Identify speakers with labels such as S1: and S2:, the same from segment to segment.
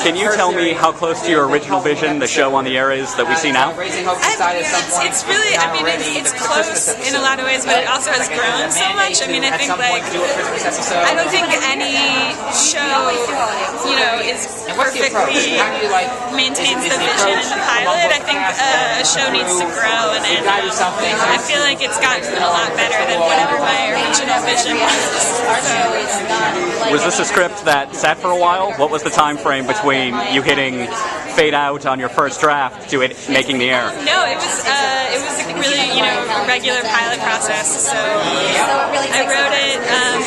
S1: Can you tell me how close to your original vision the show on the air is that we see now?
S2: It's really, I mean, it's close in a lot of ways, but it also has grown so much. I mean, I think, like, I don't think any show, you know, is perfectly maintains the vision in the pilot. I think a show needs to grow, and I feel like it's gotten a lot better than whatever my original vision was.
S1: Was this a script that sat for a while? What was the time frame between you hitting fade out on your first draft to it making the air?
S2: No, it was a really, you know, a regular pilot process. So I wrote it.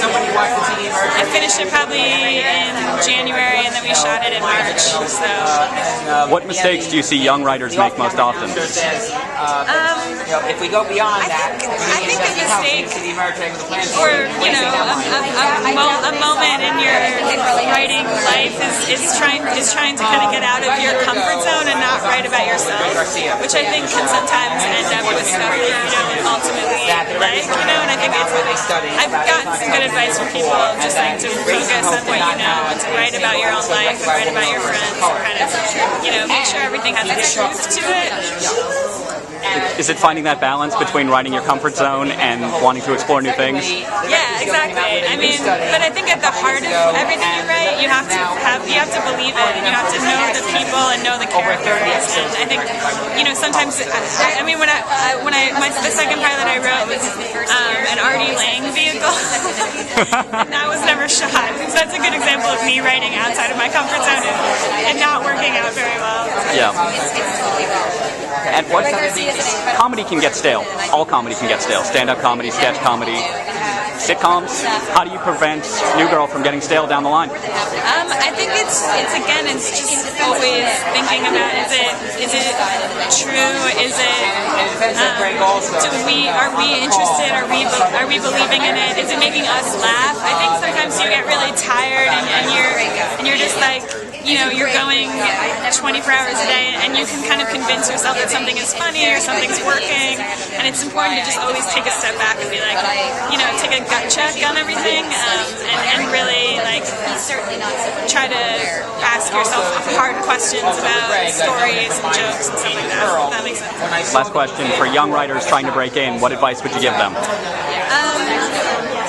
S2: I finished it probably in January, and then we shot it in March. So.
S1: What mistakes do you see young writers make most often?
S3: If we go beyond that,
S2: I think a mistake, or you know, a moment in your writing life is trying to kind of get out of your comfort zone and not write about yourself, which I think can sometimes end up with stuff that you don't ultimately like, you know. And I think I've gotten some good advice from people, just like to focus on what you know and to write about your own life and write about your friends and kind of, you know, make sure everything has a truth to it.
S1: Is it finding that balance between writing your comfort zone and wanting to explore new things?
S2: Yeah, exactly. I mean, but I think at the heart of everything you write, you have to believe it, and you have to know the people and know the characters. And I think, you know, sometimes I mean, the second pilot I wrote was an Artie Lang vehicle, and that was never shot. So that's a good example of me writing outside of my comfort zone and not working out very well.
S1: Yeah. And what comedy can get stale. All comedy can get stale. Stand-up comedy, sketch comedy, sitcoms. How do you prevent New Girl from getting stale down the line?
S2: I think it's just always thinking about is it true? Is it are we interested? Are we believing in it? Is it making us laugh? I think sometimes you get really tired and you're just like, you know, you're going 24 hours a day, and you can kind of convince yourself that something is funny or something's working, and it's important to just always take a step back and be like, you know, take a gut check on everything, and really, like, try to ask yourself hard questions about stories and jokes and stuff like that. If that makes sense.
S1: Last question, for young writers trying to break in, what advice would you give them?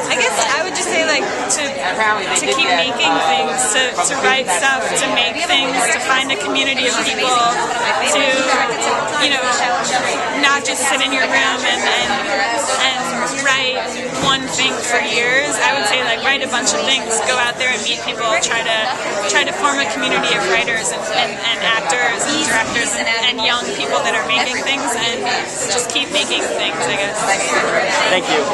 S2: I guess I would just say, like, to keep making things, to write stuff, to make things, to find a community of people, to, you know, not just sit in your room and write one thing for years. I would say, like, write a bunch of things, go out there and meet people, try to form a community of writers and actors and directors and young people that are making things, and just keep making things, I guess.
S1: Thank you.